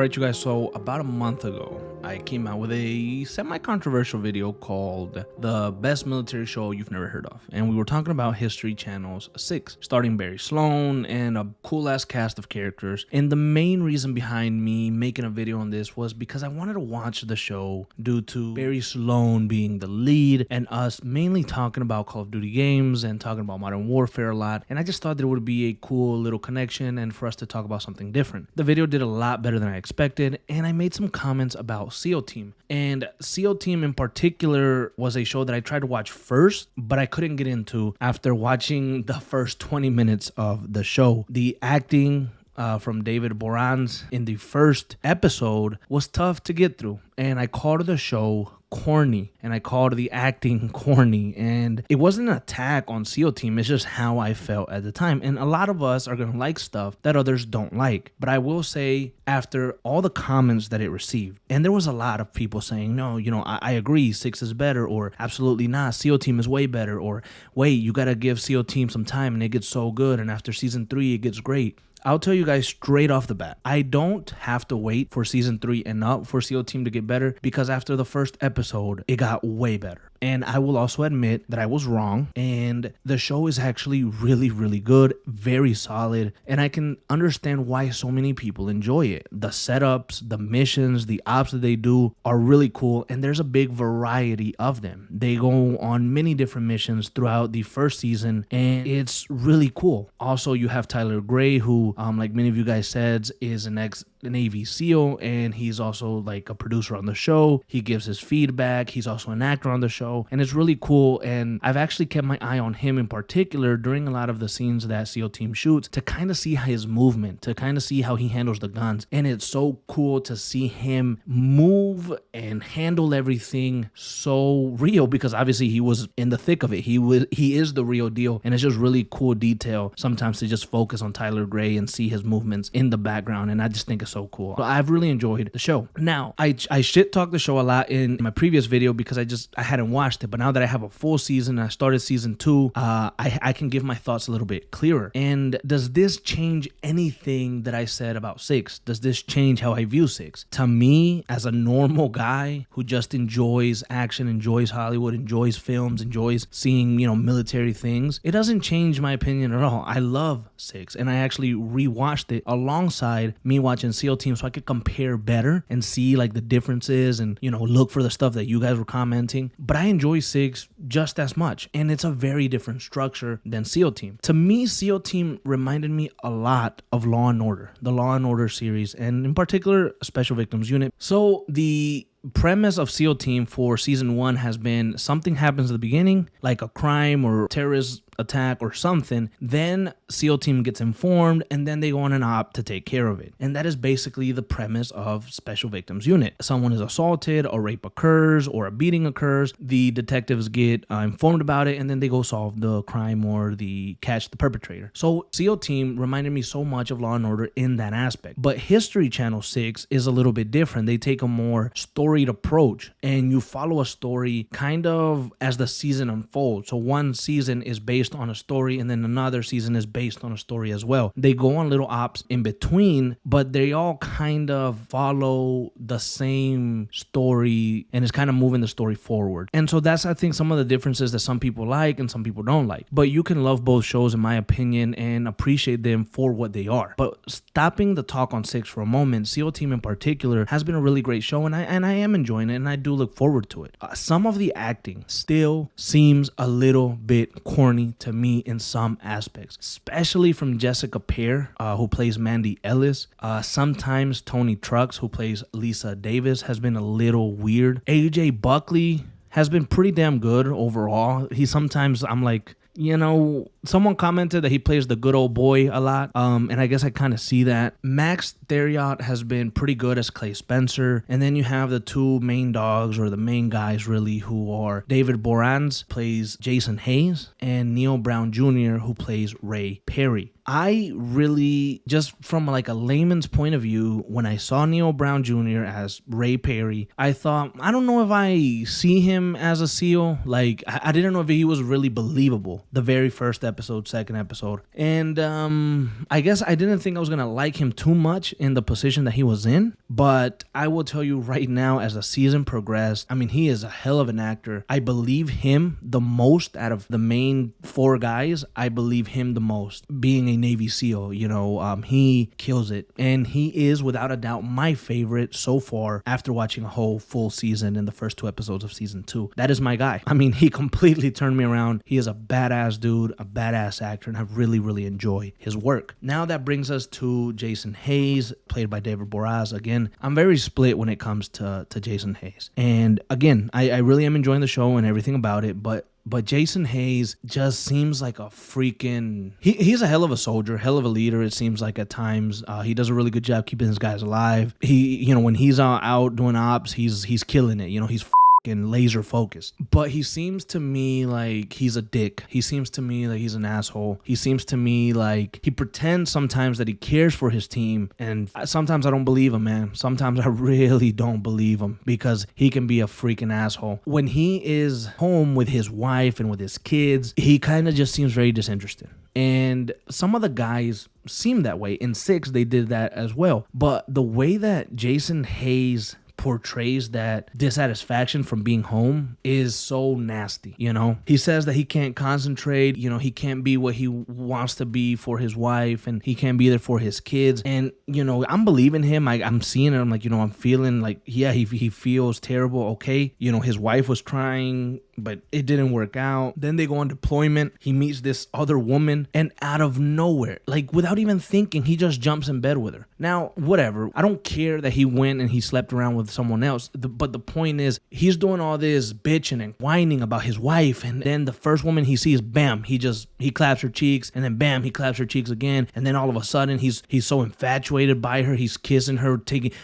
Alright, you guys, so about a month ago, I came out with a semi-controversial video called The Best Military Show You've Never Heard Of. And we were talking about History Channel's 6, starting Barry Sloan and a cool-ass cast of characters. And the main reason behind me making a video on this was because I wanted to watch the show due to Barry Sloan being the lead and us mainly talking about Call of Duty games and talking about Modern Warfare a lot. And I just thought there would be a cool little connection and for us to talk about something different. The video did a lot better than I expected, and I made some comments about SEAL Team. And SEAL Team in particular was a show that I tried to watch first, but I couldn't get into after watching the first 20 minutes of the show. The acting from David Borans in the first episode was tough to get through, and I called the show corny, and I called the acting corny, and it wasn't an attack on SEAL Team, it's just how I felt at the time. And a lot of us are gonna like stuff that others don't like, but I will say, after all the comments that it received, and there was a lot of people saying, no, I agree, 6 is better, or absolutely not, SEAL Team is way better, or wait, you gotta give SEAL Team some time and it gets so good, and after season 3 it gets great. I'll tell you guys straight off the bat, I don't have to wait for season 3 and up for SEAL Team to get better, because after the first episode, it got way better. And I will also admit that I was wrong, and the show is actually really, really good, very solid, and I can understand why so many people enjoy it. The setups, the missions, the ops that they do are really cool, and there's a big variety of them. They go on many different missions throughout the first season, and it's really cool. Also, you have Tyler Gray, who, like many of you guys said, is an ex-Navy SEAL, and he's also like a producer on the show. He gives his feedback. He's also an actor on the show. And it's really cool, and I've actually kept my eye on him in particular during a lot of the scenes that SEAL Team shoots to kind of see his movement, to kind of see how he handles the guns. And it's so cool to see him move and handle everything so real, because obviously he was in the thick of it. He is the real deal, and it's just really cool detail sometimes to just focus on Tyler Gray and see his movements in the background, and I just think it's so cool. So I've really enjoyed the show. Now, I shit talked the show a lot in my previous video because I hadn't watched it, but now that I have a full season, I started season 2, I can give my thoughts a little bit clearer. And does this change anything that I said about 6? Does this change how I view 6? To me, as a normal guy who just enjoys action, enjoys Hollywood, enjoys films, enjoys seeing, military things, it doesn't change my opinion at all. I love 6, and I actually rewatched it alongside me watching SEAL Team so I could compare better and see like the differences and, look for the stuff that you guys were commenting. But I enjoy 6 just as much, and it's a very different structure than SEAL Team. To me, SEAL Team reminded me a lot of Law and Order, the Law and Order series, and in particular Special Victims Unit. So the premise of SEAL Team for season 1 has been something happens at the beginning, like a crime or terrorist attack or something, then SEAL Team gets informed, and then they go on an op to take care of it. And that is basically the premise of Special Victims Unit. Someone is assaulted, a rape occurs, or a beating occurs, the detectives get informed about it, and then they go solve the crime or catch the perpetrator. So SEAL Team reminded me so much of Law and Order in that aspect. But History Channel 6 is a little bit different. They take a more storied approach, and you follow a story kind of as the season unfolds. So one season is based on a story, and then another season is based on a story as well. They go on little ops in between, but they all kind of follow the same story, and it's kind of moving the story forward. And so that's, I think, some of the differences that some people like and some people don't like. But you can love both shows, in my opinion, and appreciate them for what they are. But stopping the talk on 6 for a moment, SEAL Team in particular has been a really great show, and I am enjoying it, and I do look forward to it. Some of the acting still seems a little bit corny to me in some aspects, especially from Jessica Pear, who plays Mandy Ellis. Sometimes Tony Trucks, who plays Lisa Davis, has been a little weird. AJ Buckley has been pretty damn good overall. Sometimes I'm like, someone commented that he plays the good old boy a lot, and I guess I kind of see that. Max Theriot has been pretty good as Clay Spencer, and then you have the two main dogs, or the main guys really, who are David Borans, plays Jason Hayes, and Neil Brown Jr., who plays Ray Perry. I really, just from like a layman's point of view, when I saw Neil Brown Jr. as Ray Perry, I thought, I don't know if I see him as a SEAL. Like, I didn't know if he was really believable the very first episode, second episode. And I guess I didn't think I was going to like him too much in the position that he was in. But I will tell you right now, as the season progressed, I mean, he is a hell of an actor. I believe him the most out of the main 4 guys. I believe him the most, being a Navy SEAL. He kills it, and he is without a doubt my favorite so far after watching a whole full season in the first 2 episodes of season 2. That is my guy. I mean, he completely turned me around. He is a badass dude, a badass actor, and I really, really enjoy his work. Now that brings us to Jason Hayes, played by David Boraz. Again, I'm very split when it comes to Jason Hayes. And again, I really am enjoying the show and everything about it, but Jason Hayes just seems like a freaking... He's a hell of a soldier, hell of a leader, it seems like at times. He does a really good job keeping his guys alive. When he's out doing ops, he's killing it. He's and laser focused. But he seems to me like he's a dick. He seems to me like he's an asshole. He seems to me like he pretends sometimes that he cares for his team, and sometimes I don't believe him, man. Sometimes I really don't believe him, because he can be a freaking asshole. When he is home with his wife and with his kids, he kind of just seems very disinterested. And some of the guys seem that way. In 6, they did that as well. But the way that Jason Hayes portrays that dissatisfaction from being home is so nasty. He says that he can't concentrate, he can't be what he wants to be for his wife, and he can't be there for his kids. And I'm believing him. I'm seeing it. I'm like, I'm feeling like, yeah, he feels terrible. Okay, his wife was trying, but it didn't work out. Then they go on deployment. He meets this other woman, and out of nowhere, like without even thinking, he just jumps in bed with her. Now, whatever, I don't care that he went and he slept around with someone else, but the point is, he's doing all this bitching and whining about his wife, and then the first woman he sees, bam, he claps her cheeks, and then bam, he claps her cheeks again, and then all of a sudden he's so infatuated by her, he's kissing her,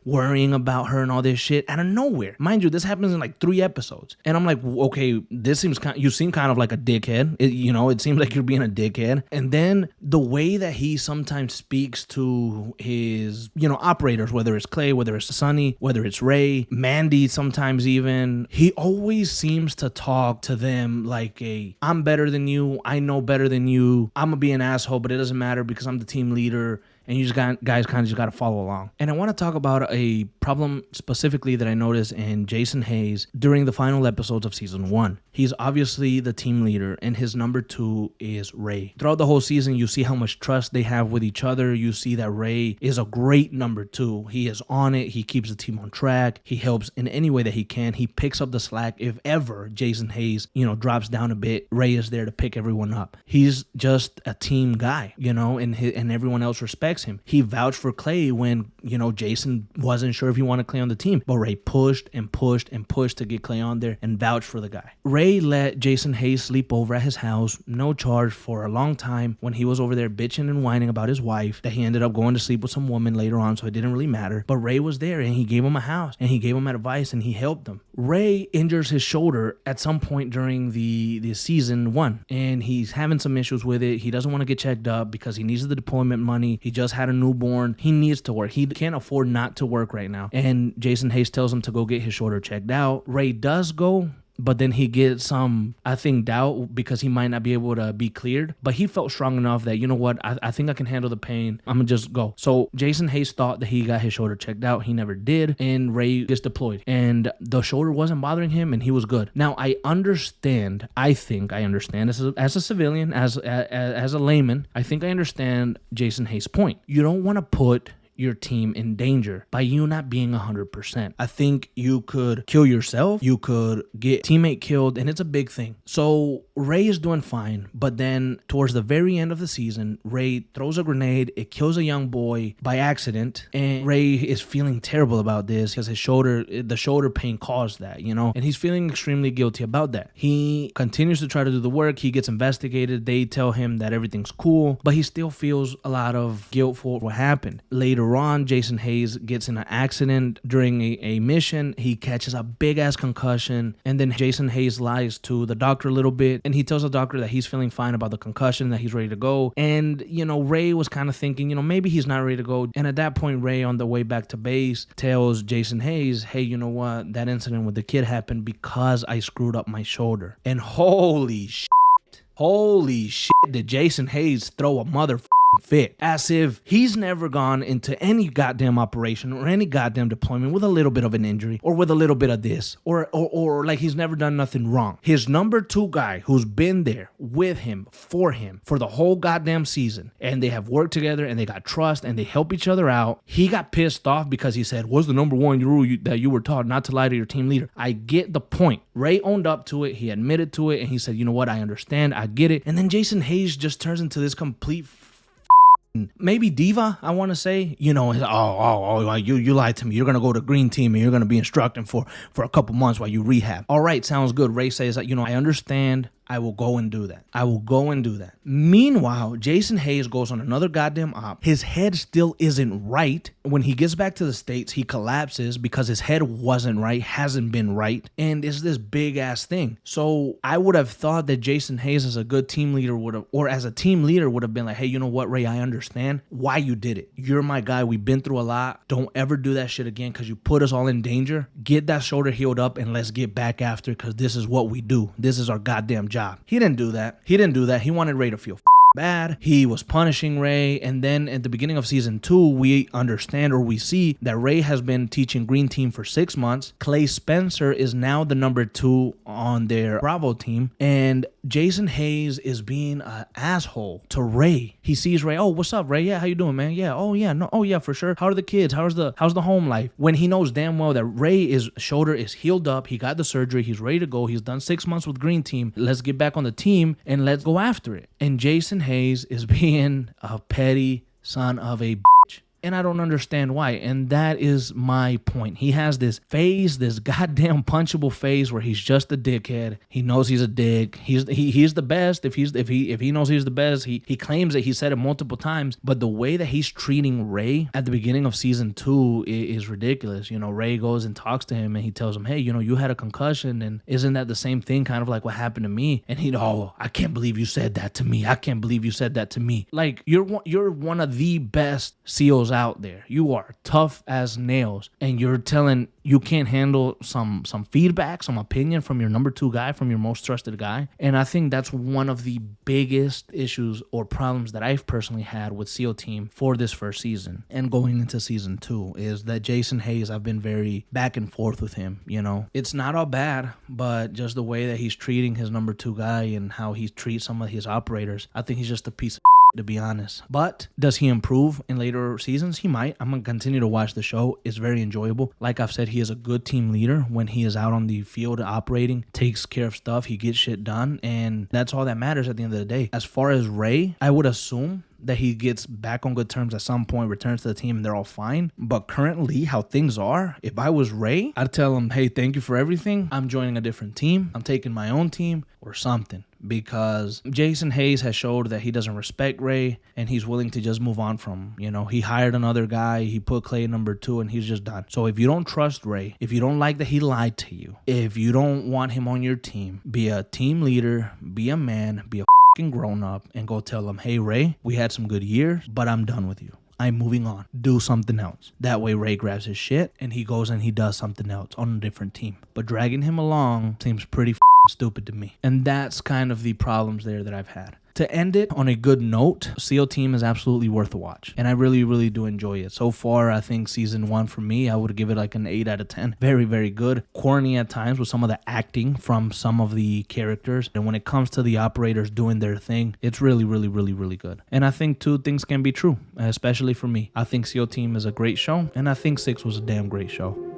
worrying about her and all this shit out of nowhere. Mind you, this happens in like 3 episodes, and I'm like, okay, you seem kind of like a dickhead. It seems like you're being a dickhead. And then the way that he sometimes speaks to his operators, whether it's Clay, whether it's Sonny, whether it's Ray, Mandy, sometimes even, he always seems to talk to them like I'm better than you, I know better than you, I'm gonna be an asshole, but it doesn't matter because I'm the team leader, and you guys kind of just got to follow along. And I want to talk about a problem specifically that I noticed in Jason Hayes during the final episodes of season 1. He's obviously the team leader, and his number 2 is Ray. Throughout the whole season, you see how much trust they have with each other. You see that Ray is a great number 2. He is on it. He keeps the team on track. He helps in any way that he can. He picks up the slack. If ever Jason Hayes, drops down a bit, Ray is there to pick everyone up. He's just a team guy, and everyone else respects him. He vouched for Clay when, Jason wasn't sure if he wanted Clay on the team, but Ray pushed and pushed and pushed to get Clay on there and vouched for the guy. Ray let Jason Hayes sleep over at his house, no charge, for a long time when he was over there bitching and whining about his wife, that he ended up going to sleep with some woman later on, so it didn't really matter. But Ray was there, and he gave him a house, and he gave him advice, and he helped him. Ray injures his shoulder at some point during the season 1, and he's having some issues with it. He doesn't want to get checked up because he needs the deployment money. He just had a newborn. He needs to work. He can't afford not to work right now. And Jason Hayes tells him to go get his shoulder checked out. Ray does go, but then he gets some, I think, doubt because he might not be able to be cleared. But he felt strong enough that, I think I can handle the pain. I'm going to just go. So Jason Hayes thought that he got his shoulder checked out. He never did. And Ray gets deployed. And the shoulder wasn't bothering him, and he was good. Now, I think I understand as a civilian, as a layman, I think I understand Jason Hayes' point. You don't want to put your team in danger by you not being 100%. I think you could kill yourself, you could get teammate killed, and it's a big thing. So Ray is doing fine, but then towards the very end of the season, Ray throws a grenade, it kills a young boy by accident, and Ray is feeling terrible about this because the shoulder pain caused that, and he's feeling extremely guilty about that. He continues to try to do the work, he gets investigated, they tell him that everything's cool, but he still feels a lot of guilt for what happened. Later on, Jason Hayes gets in an accident during a mission. He catches a big ass concussion, and then Jason Hayes lies to the doctor a little bit, and he tells the doctor that he's feeling fine about the concussion, that he's ready to go. And Ray was kind of thinking, maybe he's not ready to go. And at that point, Ray, on the way back to base, tells Jason Hayes, hey, you know what, that incident with the kid happened because I screwed up my shoulder. And holy shit, did Jason Hayes throw a mother fit, as if he's never gone into any goddamn operation or any goddamn deployment with a little bit of an injury or with a little bit of this or like he's never done nothing wrong. His number 2 guy who's been there with him for the whole goddamn season, and they have worked together and they got trust and they help each other out. He got pissed off because he said, what's the number 1 rule that you were taught? Not to lie to your team leader. I get the point. Ray owned up to it. He admitted to it and he said, you know what? I understand. I get it. And then Jason Hayes just turns into this complete maybe diva, I want to say, you you lied to me. You're going to go to green team and you're going to be instructing for a couple months while you rehab. All right, sounds good. Ray says, I understand. I will go and do that. Meanwhile, Jason Hayes goes on another goddamn op. His head still isn't right. When he gets back to the States, he collapses because his head wasn't right, hasn't been right, and it's this big ass thing. So I would have thought that Jason Hayes as a good team leader would have been like, hey, you know what, Ray, I understand why you did it. You're my guy. We've been through a lot. Don't ever do that shit again because you put us all in danger. Get that shoulder healed up and let's get back after it because this is what we do. This is our goddamn job. He didn't do that. He wanted Ray to feel bad. He was punishing Ray, and then at the beginning of season 2, we see that Ray has been teaching green team for 6 months. Clay Spencer is now the number 2 on their Bravo team, and Jason Hayes is being an asshole to Ray. He sees Ray, oh, what's up, Ray? Yeah, how you doing, man? Yeah, oh yeah, no, oh yeah, for sure. How are the kids? How's the home life? When he knows damn well that Ray's shoulder is healed up, he got the surgery, he's ready to go, he's done 6 months with green team. Let's get back on the team and let's go after it. And Jason Hayes is being a petty son of a bitch. And I don't understand why. And that is my point. He has this phase, this goddamn punchable phase where he's just a dickhead. He knows he's a dick. He's the best. If he knows he's the best, he claims it. He said it multiple times. But the way that he's treating Ray at the beginning of season 2 is ridiculous. Ray goes and talks to him and he tells him, hey, you had a concussion, and isn't that the same thing, kind of like what happened to me? And I can't believe you said that to me. I can't believe you said that to me. Like, you're one of the best SEALs out there. You are tough as nails, and you're telling you can't handle some feedback, some opinion from your number 2 guy, from your most trusted guy. And I think that's one of the biggest issues or problems that I've personally had with SEAL Team for this first season and going into season 2 is that Jason Hayes, I've been very back and forth with him. It's not all bad, but just the way that he's treating his number 2 guy and how he treats some of his operators, I think he's just a piece of to be honest. But does he improve in later seasons? He might. I'm going to continue to watch the show. It's very enjoyable. Like I've said, he is a good team leader when he is out on the field operating, takes care of stuff, he gets shit done, and that's all that matters at the end of the day. As far as Ray, I would assume that he gets back on good terms at some point, returns to the team, and they're all fine. But currently, how things are, if I was Ray, I'd tell him, hey, thank you for everything. I'm joining a different team. I'm taking my own team or something. Because Jason Hayes has showed that he doesn't respect Ray and he's willing to just move on from him. He hired another guy, he put Clay number 2, and he's just done. So if you don't trust Ray, if you don't like that he lied to you, if you don't want him on your team, be a team leader, be a man, be a grown up, and go tell him, hey Ray, we had some good years, but I'm done with you. I'm moving on. Do something else. That way Ray grabs his shit and he goes and he does something else on a different team. But dragging him along seems pretty stupid to me. And that's kind of the problems there that I've had. To end it on a good note, SEAL Team is absolutely worth a watch. And I really, really do enjoy it. So far, I think season 1 for me, I would give it like an 8 out of 10. Very, very good. Corny at times with some of the acting from some of the characters. And when it comes to the operators doing their thing, it's really, really, really, really good. And I think 2 things can be true, especially for me. I think SEAL Team is a great show. And I think 6 was a damn great show.